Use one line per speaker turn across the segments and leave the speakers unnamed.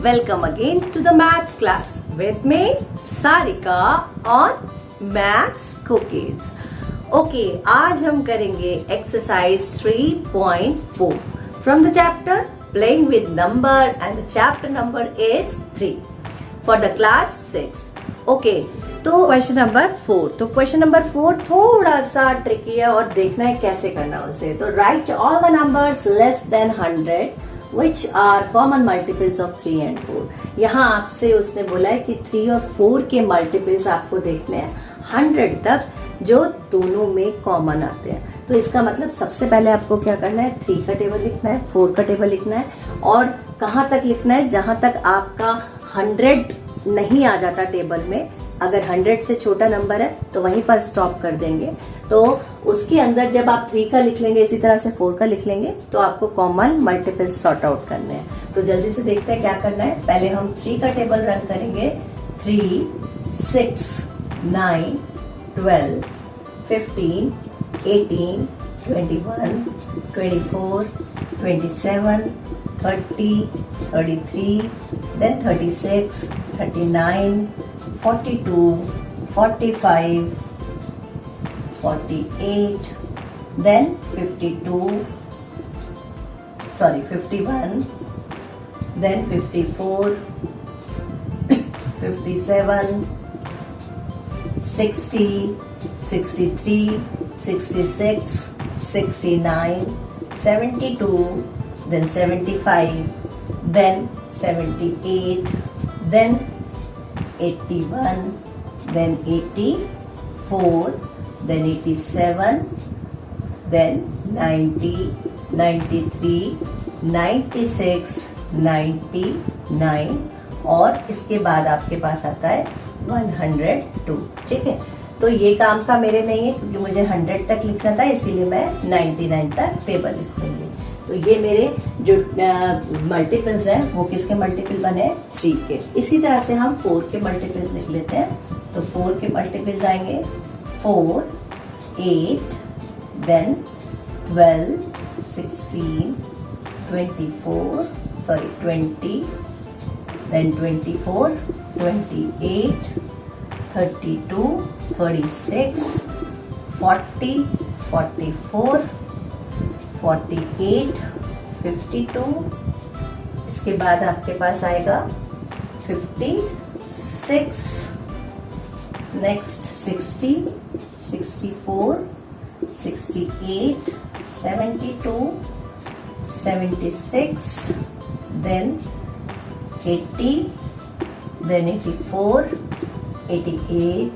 welcome again to the maths class with me Sarika on maths cookies. Okay, आज हम करेंगे exercise 3.4 from the chapter playing with number and the chapter number is 3 for the class 6. Okay, तो question number 4. तो question number 4 थोड़ा सा tricky है और देखना है कैसे करना उसे. तो right all the numbers less than 100 which are common multiples of 3 and 4. यहाँ आपसे उसने बोला है कि 3 और 4 के मल्टीपल्स आपको देखने हैं 100 तक जो दोनों में कॉमन आते हैं. तो इसका मतलब सबसे पहले आपको क्या करना है, 3 का टेबल लिखना है, 4 का टेबल लिखना है और कहाँ तक लिखना है, जहां तक आपका 100 नहीं आ जाता टेबल में. अगर 100 से छोटा नंबर है तो वहीं पर स्टॉप कर देंगे. तो उसके अंदर जब आप 3 का लिख लेंगे, इसी तरह से 4 का लिख लेंगे, तो आपको कॉमन मल्टीपल्स सॉर्ट आउट करने हैं. तो जल्दी से देखते हैं क्या करना है. पहले हम 3 का टेबल रन करेंगे. 3, 6, 9, 12, 15, 18, 21, 24, 27, 30, 33, then 36, 39, 42, 45, 48, then 51, then 54, 57, 60, 63, 66, 69, 72, then 75, then 78, then 81, then 84, then 87, then 90, 93, 96, 99 और इसके बाद आपके पास आता है 102. ठीक है, तो ये काम का मेरे नहीं है क्योंकि मुझे 100 तक लिखना था, इसीलिए मैं 99 तक टेबल लिख लूंगी. तो ये मेरे जो मल्टीपल्स हैं वो किसके मल्टीपल बने, 3 के. इसी तरह से हम 4 के मल्टीपल्स लिख लेते हैं. तो 4 के मल्टीपल्स आएंगे 4, 8, then 12, 16, 20, then 24, 28, 32, 36, 40, 44, 48, 52. इसके बाद आपके पास आएगा 56, नेक्स्ट 60, 64, 68, 72, 76, then 80, then 84, 88,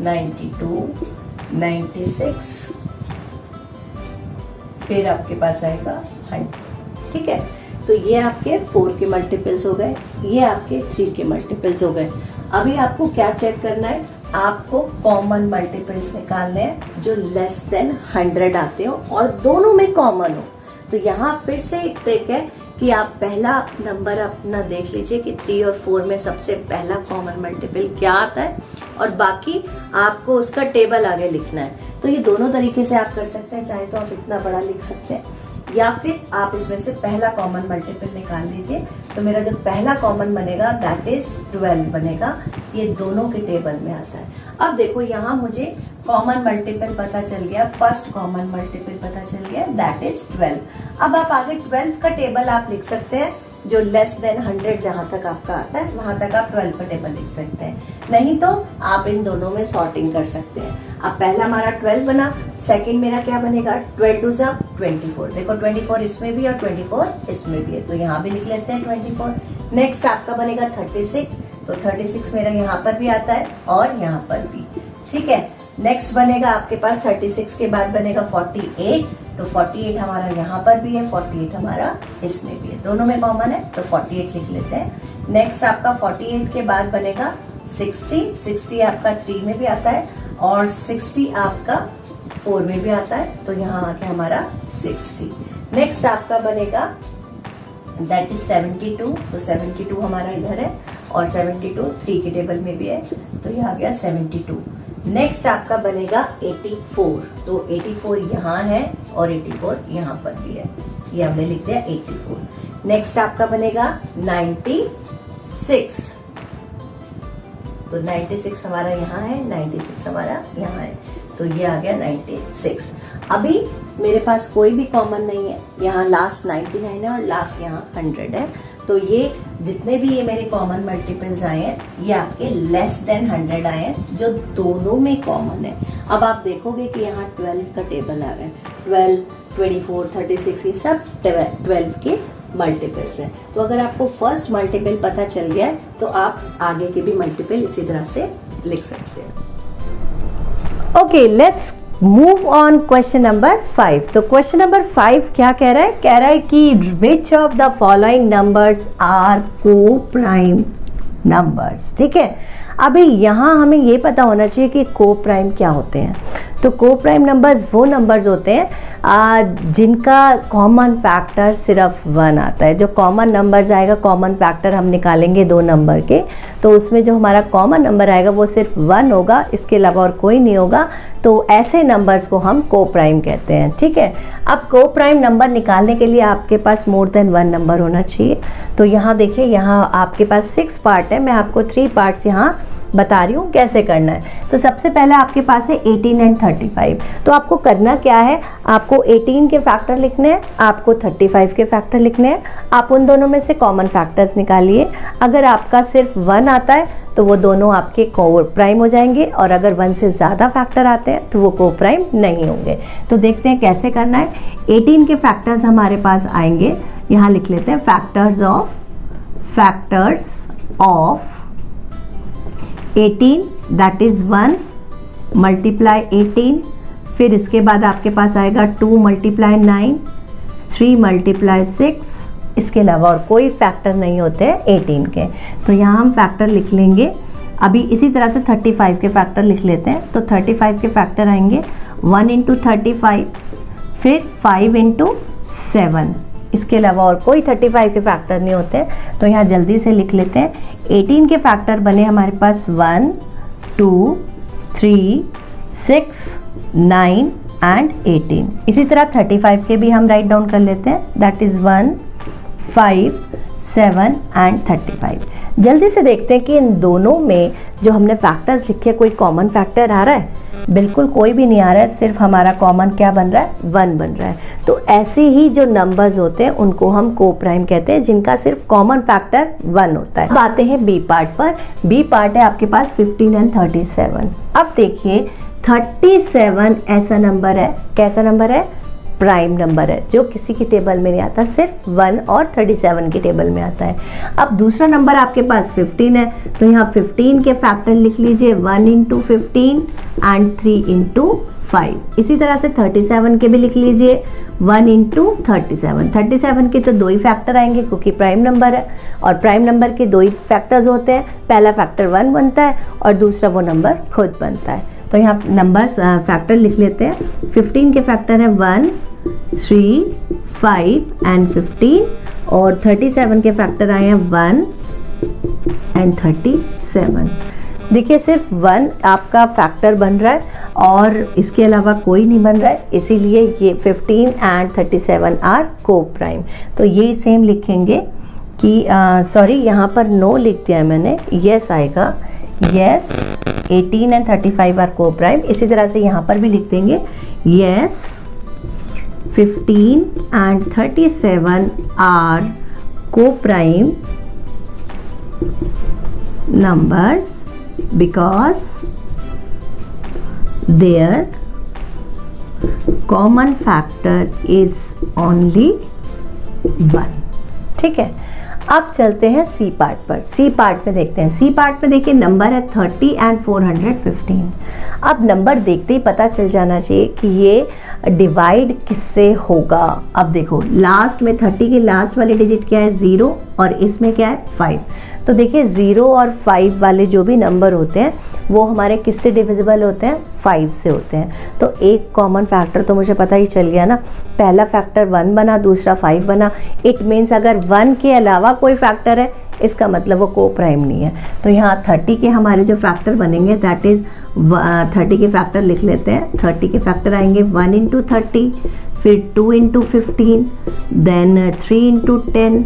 92, 96, फिर आपके पास आएगा 100. ठीक है, तो ये आपके 4 के मल्टीपल्स हो गए, ये आपके 3 के मल्टीपल्स हो गए. अभी आपको क्या चेक करना है, आपको कॉमन मल्टीपल्स निकालने हैं जो लेस देन 100 आते हो और दोनों में कॉमन हो. तो यहाँ फिर से एक ट्रिक है कि आप पहला नंबर अपना देख लीजिए कि 3 और 4 में सबसे पहला कॉमन मल्टीपल क्या आता है और बाकी आपको उसका टेबल आगे लिखना है. तो ये दोनों तरीके से आप कर सकते हैं. चाहे तो आप इतना बड़ा लिख सकते हैं या फिर आप इसमें से पहला कॉमन मल्टीपल निकाल लीजिए. तो मेरा जो पहला कॉमन बनेगा दैट इज 12 बनेगा. ये दोनों के टेबल में आता है. अब देखो यहाँ मुझे कॉमन मल्टीपल पता चल गया, फर्स्ट कॉमन मल्टीपल पता चल गया दैट इज 12. अब आप आगे 12 का टेबल आप लिख सकते हैं जो लेस देन 100 जहां तक आपका आता है वहां तक आप 12 का टेबल लिख सकते हैं. नहीं तो आप इन दोनों में सॉर्टिंग कर सकते हैं. अब पहला हमारा 12 बना, सेकंड मेरा क्या बनेगा, 12 2 जा 24. देखो 24 इसमें भी और 24 इसमें भी है, तो यहाँ भी लिख लेते हैं 24. नेक्स्ट आपका बनेगा 36. तो 36 मेरा यहाँ पर भी आता है और यहाँ पर भी. ठीक है, नेक्स्ट बनेगा आपके पास 36 के बाद बनेगा 48. तो 48 हमारा यहाँ पर भी है, 48 हमारा इसमें भी है, दोनों में कॉमन है, तो 48 लिख लेते हैं. नेक्स्ट आपका 48 के बाद बनेगा 60. 60 आपका 3 में भी आता है और 60 आपका 4 में भी आता है, तो यहाँ आके हमारा 60. नेक्स्ट आपका बनेगा दैट इज 72. तो 72 हमारा इधर है और 72 3 के टेबल में भी है, तो ये आ गया 72. नेक्स्ट आपका बनेगा 84. तो 84 यहाँ है और 84 यहाँ पर भी है, ये हमने लिख दिया 84. नेक्स्ट आपका बनेगा 90. 6, तो 96 हमारा यहाँ है, 96 हमारा यहाँ है, तो ये आ गया 96। अभी मेरे पास कोई भी कॉमन नहीं है, यहाँ लास्ट 99 है और लास्ट यहाँ 100 है, तो ये जितने भी ये मेरे कॉमन मल्टीपल्स आए हैं ये आपके लेस देन 100 आए हैं, जो दोनों में कॉमन है। अब आप देखोगे कि यहाँ 12 का टेबल आ रहा है, 12, 24, 36, ये सब 12 के मल्टीपल्स हैं। तो अगर आपको फर्स्ट मल्टीपल पता चल गया है तो आप आगे के भी मल्टीपल इसी तरह से लिख सकते हैं। Okay, let's move on question number 5। तो क्वेश्चन नंबर 5 क्या कह रहा है? कह रहा है कि which of the following numbers are coprime numbers. ठीक है, अभी यहाँ हमें ये पता होना चाहिए कि को प्राइम क्या होते हैं। तो को प्राइम नंबर्स वो नंबर्स होते हैं जिनका कॉमन फैक्टर सिर्फ 1 आता है। जो कॉमन नंबर्स आएगा, कॉमन फैक्टर हम निकालेंगे 2 नंबर के, तो उसमें जो हमारा कॉमन नंबर आएगा वो सिर्फ 1 होगा, इसके अलावा और कोई नहीं होगा। तो ऐसे नंबर्स को हम को प्राइम कहते हैं। ठीक है, अब को प्राइम नंबर निकालने के लिए आपके पास मोर देन 1 नंबर होना चाहिए। तो यहाँ देखिए, यहाँ आपके पास 6 पार्ट है, मैं आपको 3 पार्ट्स यहाँ बता रही हूँ कैसे करना है। तो सबसे पहले आपके पास है 18 एंड 35। तो आपको करना क्या है, आपको 18 के फैक्टर लिखने हैं, आपको 35 के फैक्टर लिखने हैं। आप उन दोनों में से कॉमन फैक्टर्स निकालिए। अगर आपका सिर्फ 1 आता है तो वो दोनों आपके को प्राइम हो जाएंगे, और अगर 1 से ज़्यादा फैक्टर आते हैं तो वो को प्राइम नहीं होंगे। तो देखते हैं कैसे करना है। 18 के फैक्टर्स हमारे पास आएंगे, यहाँ लिख लेते हैं factors of 18, that is 1 multiply 18, फिर इसके बाद आपके पास आएगा 2 मल्टीप्लाई 9, 3 मल्टीप्लाई 6, इसके अलावा और कोई फैक्टर नहीं होते हैं 18 के। तो यहाँ हम फैक्टर लिख लेंगे। अभी इसी तरह से 35 के फैक्टर लिख लेते हैं। तो 35 के फैक्टर आएंगे 1 इंटू 35, फिर 5 इंटू 7, इसके अलावा और कोई 35 के फैक्टर नहीं होते। तो यहाँ जल्दी से लिख लेते हैं। 18 के फैक्टर बने हमारे पास 1, 2, 3, 6, 9 एंड 18। इसी तरह 35 के भी हम राइट डाउन कर लेते हैं, दैट इज 1, 5, 7 एंड 35। जल्दी से देखते हैं कि इन दोनों में जो हमने फैक्टर्स लिखे कोई कॉमन फैक्टर आ रहा है? बिल्कुल कोई भी नहीं आ रहा है, सिर्फ हमारा कॉमन क्या बन रहा है? 1 बन रहा है। तो ऐसे ही जो नंबर्स होते हैं उनको हम को प्राइम कहते हैं, जिनका सिर्फ कॉमन फैक्टर 1 होता है। अब आते हैं बी पार्ट पर। बी पार्ट है आपके पास 15 एंड 37। अब देखिए 37 ऐसा नंबर है, कैसा नंबर है? प्राइम नंबर है, जो किसी की टेबल में नहीं आता, सिर्फ 1 और 37 की टेबल में आता है। अब दूसरा नंबर आपके पास 15 है, तो यहाँ 15 के फैक्टर लिख लीजिए 1 इंटू 15 एंड 3 इंटू 5। इसी तरह से 37 के भी लिख लीजिए 1 इंटू 37। 37 के तो 2 ही फैक्टर आएंगे क्योंकि प्राइम नंबर है, और प्राइम नंबर के 2 ही फैक्टर्स होते हैं। पहला फैक्टर 1 बनता है और दूसरा वो नंबर खुद बनता है। तो यहाँ नंबर्स फैक्टर लिख लेते हैं। 15 के फैक्टर है 1, 3, 5 एंड 15, और 37 के फैक्टर आए हैं 1 एंड 37। देखिए सिर्फ 1 आपका फैक्टर बन रहा है और इसके अलावा कोई नहीं बन रहा है, इसीलिए ये 15 एंड 37 आर को प्राइम। तो ये सेम लिखेंगे कि सॉरी यहाँ पर नो लिख दिया है मैंने, यस आएगा, यस 18 एंड 35 आर को प्राइम। इसी तरह से यहाँ पर भी लिख देंगे यस 15 एंड 37 आर को prime numbers because their common factor is only 1। ठीक है, अब चलते हैं सी पार्ट पर। सी पार्ट में देखते हैं। सी पार्ट में देखिए नंबर है 30 एंड 415। अब नंबर देखते ही पता चल जाना चाहिए कि ये डिवाइड किससे होगा। अब देखो लास्ट में 30 के लास्ट वाले डिजिट क्या है? 0, और इसमें क्या है? 5। तो देखिए 0 और 5 वाले जो भी नंबर होते हैं वो हमारे किससे डिविजिबल होते हैं? 5 से होते हैं। तो एक कॉमन फैक्टर तो मुझे पता ही चल गया ना, पहला फैक्टर 1 बना, दूसरा 5 बना। इट मीन्स अगर 1 के अलावा कोई फैक्टर है इसका मतलब वो को प्राइम नहीं है। तो यहाँ 30 के हमारे जो फैक्टर बनेंगे दैट इज 30 के फैक्टर लिख लेते हैं। 30 के फैक्टर आएंगे 1 इंटू 30, फिर 2 into 15, then 3 into 10,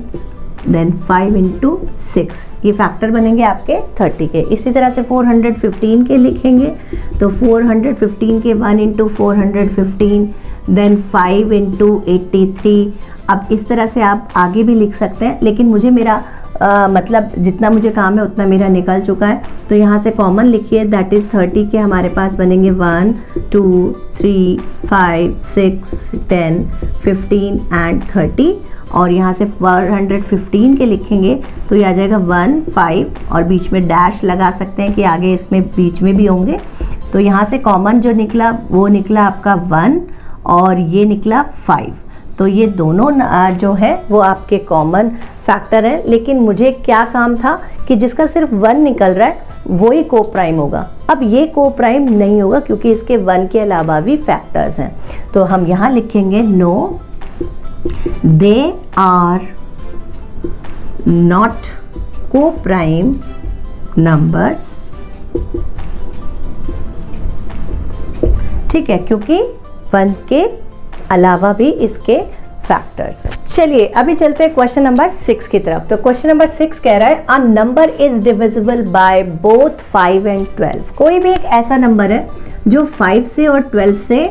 then 5 into 6, ये फैक्टर बनेंगे आपके 30 के। इसी तरह से 415 के लिखेंगे तो 415 के 1 इंटू 415, देन 5 इंटू 83। अब इस तरह से आप आगे भी लिख सकते हैं, लेकिन मुझे मेरा मतलब जितना मुझे काम है उतना मेरा निकल चुका है। तो यहाँ से कॉमन लिखिए, दैट इज़ 30 के हमारे पास बनेंगे 1 2 3 5 6 10 15 एंड 30, और यहाँ से 415 के लिखेंगे तो ये आ जाएगा 1 5, और बीच में डैश लगा सकते हैं कि आगे इसमें बीच में भी होंगे। तो यहाँ से कॉमन जो निकला वो निकला आपका 1 और ये निकला 5। तो ये दोनों जो है वो आपके कॉमन फैक्टर है, लेकिन मुझे क्या काम था कि जिसका सिर्फ 1 निकल रहा है वो ही को प्राइम होगा। अब ये को प्राइम नहीं होगा क्योंकि इसके 1 के अलावा भी फैक्टर्स हैं। तो हम यहाँ लिखेंगे नो दे आर नॉट को प्राइम नंबर्स, ठीक है, क्योंकि 1 के अलावा भी इसके फैक्टर्स हैं। चलिए अभी चलते हैं क्वेश्चन नंबर 6 की तरफ। तो क्वेश्चन नंबर 6 कह रहा है a number is divisible by both 5 and 12। कोई भी एक ऐसा नंबर है जो 5 से और 12 से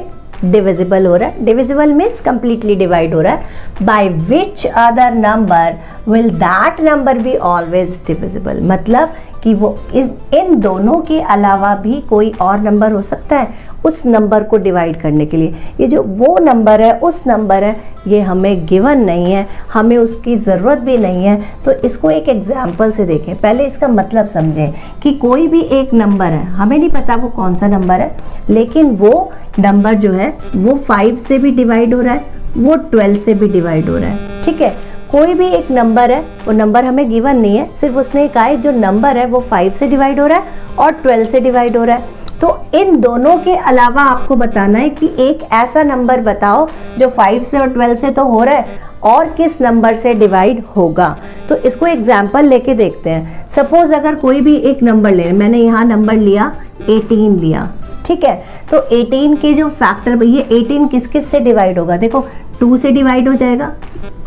डिविजिबल हो रहा है। डिविजिबल मीन्स कंप्लीटली डिवाइड हो रहा है। By which other number will that number be always divisible, मतलब कि वो इन दोनों के अलावा भी कोई और नंबर हो सकता है उस नंबर को डिवाइड करने के लिए। ये जो वो नंबर है उस नंबर है, ये हमें गिवन नहीं है, हमें उसकी ज़रूरत भी नहीं है। तो इसको एक एग्जाम्पल से देखें, पहले इसका मतलब समझें कि कोई भी एक नंबर है, हमें नहीं पता वो कौन सा नंबर है, लेकिन वो नंबर जो है वो 5 से भी डिवाइड हो रहा है, वो 12 से भी डिवाइड हो रहा है, ठीक है। कोई भी एक नंबर है, वो नंबर हमें गिवन नहीं है, सिर्फ उसने कहा है जो नंबर है वो 5 से डिवाइड हो रहा है और 12 से डिवाइड हो रहा है। तो इन दोनों के अलावा आपको बताना है कि एक ऐसा नंबर बताओ जो 5 से और 12 से तो हो रहा है और किस नंबर से डिवाइड होगा। तो इसको एग्जाम्पल लेके देखते हैं। सपोज अगर कोई भी एक नंबर ले, मैंने यहाँ नंबर लिया 18 लिया, ठीक है। तो 18 के जो फैक्टर, ये 18 किस किस से डिवाइड होगा, देखो 2 से डिवाइड हो जाएगा,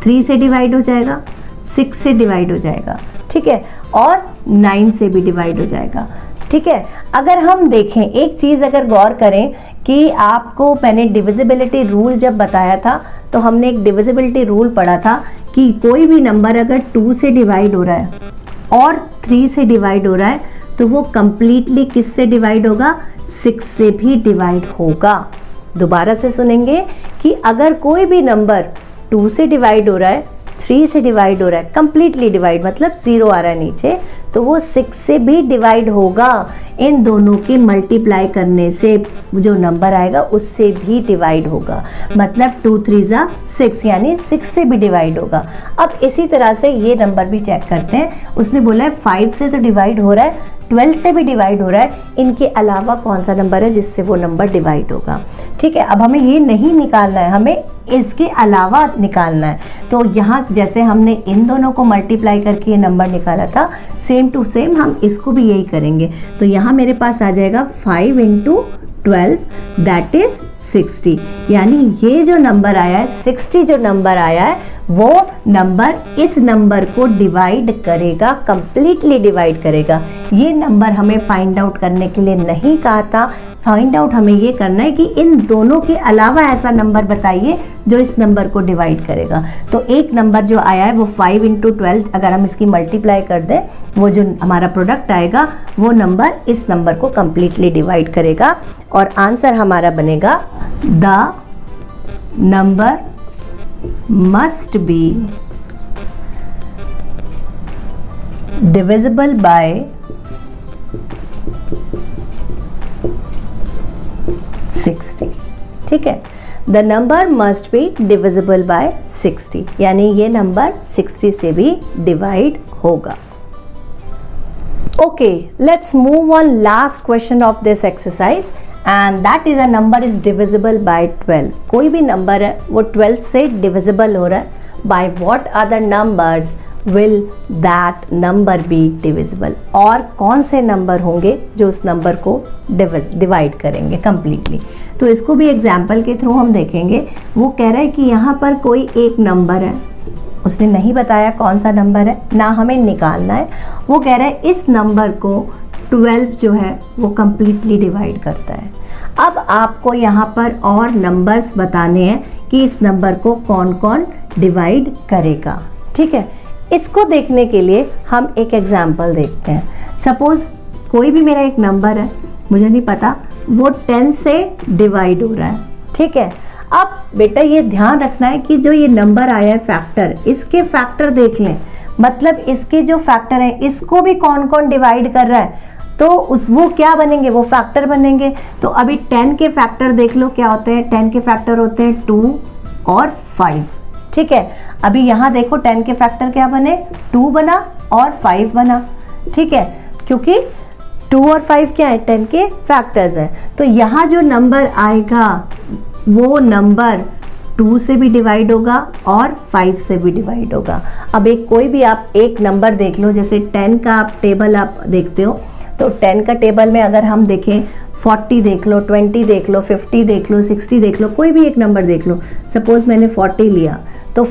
3 से डिवाइड हो जाएगा, 6 से डिवाइड हो जाएगा, ठीक है, और 9 से भी डिवाइड हो जाएगा, ठीक है। अगर हम देखें एक चीज़, अगर गौर करें कि आपको मैंने डिविजिबिलिटी रूल जब बताया था तो हमने एक डिविजिबिलिटी रूल पढ़ा था कि कोई भी नंबर अगर 2 से डिवाइड हो रहा है और 3 से डिवाइड हो रहा है तो वो कंप्लीटली किस से डिवाइड होगा, 6 से भी डिवाइड होगा। दोबारा से सुनेंगे कि अगर कोई भी नंबर 2 से डिवाइड हो रहा है, 3 से डिवाइड हो रहा है, कंप्लीटली डिवाइड मतलब 0 आ रहा है नीचे, तो वो 6 से भी डिवाइड होगा। इन दोनों के मल्टीप्लाई करने से जो नंबर आएगा उससे भी डिवाइड होगा, मतलब 2 3 जा 6 यानी 6 से भी डिवाइड होगा। अब इसी तरह से ये नंबर भी चेक करते हैं। उसने बोला है 5 से तो डिवाइड हो रहा है, 12 से भी डिवाइड हो रहा है, इनके अलावा कौन सा नंबर है जिससे वो नंबर डिवाइड होगा, ठीक है। अब हमें ये नहीं निकालना है, हमें इसके अलावा निकालना है। तो यहाँ जैसे हमने इन दोनों को मल्टीप्लाई करके ये नंबर निकाला था, सेम टू सेम हम इसको भी यही करेंगे। तो यहाँ मेरे पास आ जाएगा 5 इंटू 12 दैट इज 60, यानी ये जो नंबर आया है 60, जो नंबर आया है वो नंबर इस नंबर को डिवाइड करेगा, कंप्लीटली डिवाइड करेगा। ये नंबर हमें फाइंड आउट करने के लिए नहीं कहा था, फाइंड आउट हमें ये करना है कि इन दोनों के अलावा ऐसा नंबर बताइए जो इस नंबर को डिवाइड करेगा। तो एक नंबर जो आया है वो 5 इंटू 12, अगर हम इसकी मल्टीप्लाई कर दें वो जो हमारा प्रोडक्ट आएगा वो नंबर इस नंबर को कंप्लीटली डिवाइड करेगा, और आंसर हमारा बनेगा the number must be divisible by 60, ठीक है। The number must be divisible by 60, यानी ये नंबर 60 से भी डिवाइड होगा। Okay, let's move on last question of this exercise. And that is a number is divisible by 12. कोई भी number है वो 12 से डिविजिबल हो रहा है, by what other numbers will that number be divisible? और कौन से नंबर होंगे जो उस नंबर को डिवाइड करेंगे कंप्लीटली। तो इसको भी एग्जाम्पल के थ्रू हम देखेंगे। वो कह रहा है कि यहाँ पर कोई एक नंबर है उसने नहीं बताया कौन सा नंबर है, ना हमें निकालना है। वो कह रहा है इस नंबर को 12 जो है वो कम्प्लीटली डिवाइड करता है। अब आपको यहाँ पर और नंबर्स बताने हैं कि इस नंबर को कौन कौन डिवाइड करेगा। ठीक है, इसको देखने के लिए हम एक एग्जाम्पल देखते हैं। सपोज कोई भी मेरा एक नंबर है, मुझे नहीं पता, वो 10 से डिवाइड हो रहा है। ठीक है, अब बेटा ये ध्यान रखना है कि जो ये नंबर आया है फैक्टर, इसके फैक्टर देख लें, मतलब इसके जो फैक्टर हैं इसको भी कौन कौन डिवाइड कर रहा है, तो वो क्या बनेंगे, वो फैक्टर बनेंगे। तो अभी 10 के फैक्टर देख लो क्या होते हैं। 10 के फैक्टर होते हैं 2 और 5। ठीक है, अभी यहाँ देखो 10 के फैक्टर क्या बने, 2 बना और 5 बना। ठीक है, क्योंकि 2 और 5 क्या है, 10 के फैक्टर्स हैं। तो यहाँ जो नंबर आएगा वो नंबर 2 से भी डिवाइड होगा और 5 से भी डिवाइड होगा। अब कोई भी आप एक नंबर देख लो, जैसे 10 का आप टेबल आप देखते हो, तो 10 का टेबल में अगर हम देखें 40 देख लो, 20 देख लो, 50 देख लो, 60 देख लो, कोई भी एक नंबर देख लो। सपोज मैंने 40 लिया, तो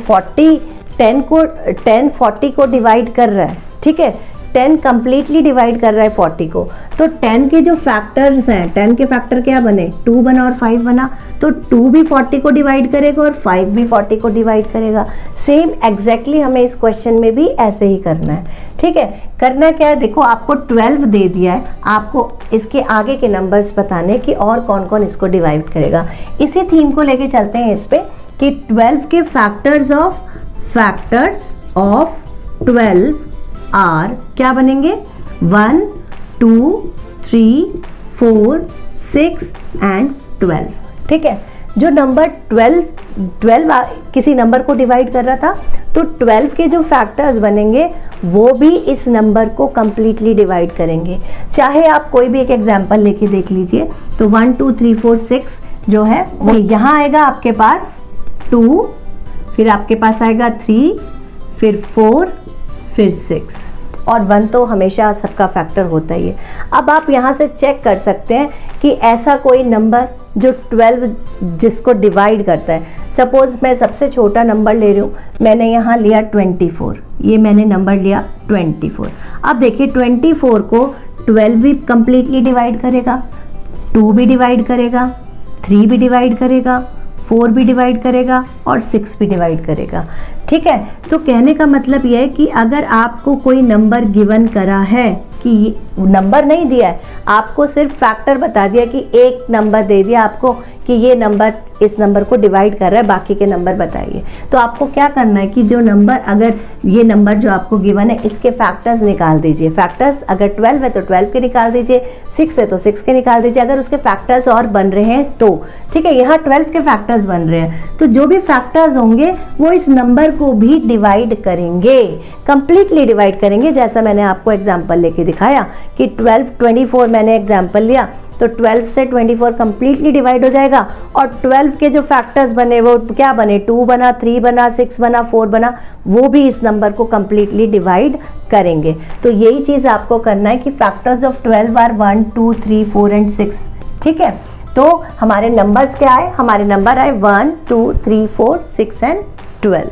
10 40 को डिवाइड कर रहा है। ठीक है, 10 कंप्लीटली डिवाइड कर रहा है 40 को। तो 10 के जो फैक्टर्स हैं, 10 के फैक्टर क्या बने, 2 बना और 5 बना। तो 2 भी 40 को डिवाइड करेगा और 5 भी 40 को डिवाइड करेगा। सेम एग्जैक्टली हमें इस क्वेश्चन में भी ऐसे ही करना है। ठीक है, करना क्या है, देखो आपको 12 दे दिया है, आपको इसके आगे के नंबर्स बताने कि और कौन कौन इसको डिवाइड करेगा। इसी थीम को लेके चलते हैं इस पे कि 12 के फैक्टर्स ऑफ 12 आर क्या बनेंगे, 1 2 3 4 6 एंड 12। ठीक है, जो नंबर 12 किसी नंबर को डिवाइड कर रहा था, तो 12 के जो फैक्टर्स बनेंगे वो भी इस नंबर को कंप्लीटली डिवाइड करेंगे। चाहे आप कोई भी एक एग्जांपल लेके देख लीजिए, तो 1 2 3 4 6 जो है वो यहाँ आएगा आपके पास 2, फिर आपके पास आएगा 3, फिर 4, फिर 6 और 1 तो हमेशा सबका फैक्टर होता ही है। अब आप यहाँ से चेक कर सकते हैं कि ऐसा कोई नंबर जो 12 जिसको डिवाइड करता है। सपोज मैं सबसे छोटा नंबर ले रही हूँ, मैंने यहाँ लिया 24, ये मैंने नंबर लिया 24। अब देखिए 24 को 12 भी कंप्लीटली डिवाइड करेगा, 2 भी डिवाइड करेगा, 3 भी डिवाइड करेगा, 4 भी डिवाइड करेगा और 6 भी डिवाइड करेगा। ठीक है, तो कहने का मतलब यह है कि अगर आपको कोई नंबर गिवन करा है, कि नंबर नहीं दिया है, आपको सिर्फ फैक्टर बता दिया कि एक नंबर दे दिया आपको कि ये नंबर इस नंबर को डिवाइड कर रहा है, बाकी के नंबर बताइए। तो आपको क्या करना है कि जो नंबर, अगर ये नंबर जो आपको गिवन है इसके फैक्टर्स निकाल दीजिए। फैक्टर्स अगर 12 है तो 12 के निकाल दीजिए, 6 है तो 6 के निकाल दीजिए, अगर उसके फैक्टर्स और बन रहे हैं तो। ठीक है, यहाँ 12 के फैक्टर्स बन रहे हैं, तो जो भी फैक्टर्स होंगे वो इस नंबर को भी डिवाइड करेंगे, कंप्लीटली डिवाइड करेंगे। जैसा मैंने आपको एग्जाम्पल लेके दिखाया कि 24 मैंने एग्जाम्पल लिया, तो 12 से 24 कंप्लीटली डिवाइड हो जाएगा और 12 के जो फैक्टर्स बने वो क्या बने, 2 बना, 3 बना, 6 बना, 4 बना, वो भी इस नंबर को कंप्लीटली डिवाइड करेंगे। तो यही चीज़ आपको करना है कि फैक्टर्स ऑफ 12 आर 1 2 3 4 एंड 6। ठीक है, तो हमारे नंबर्स क्या आए, हमारे नंबर आए 1 2 3 4 6 एंड 12।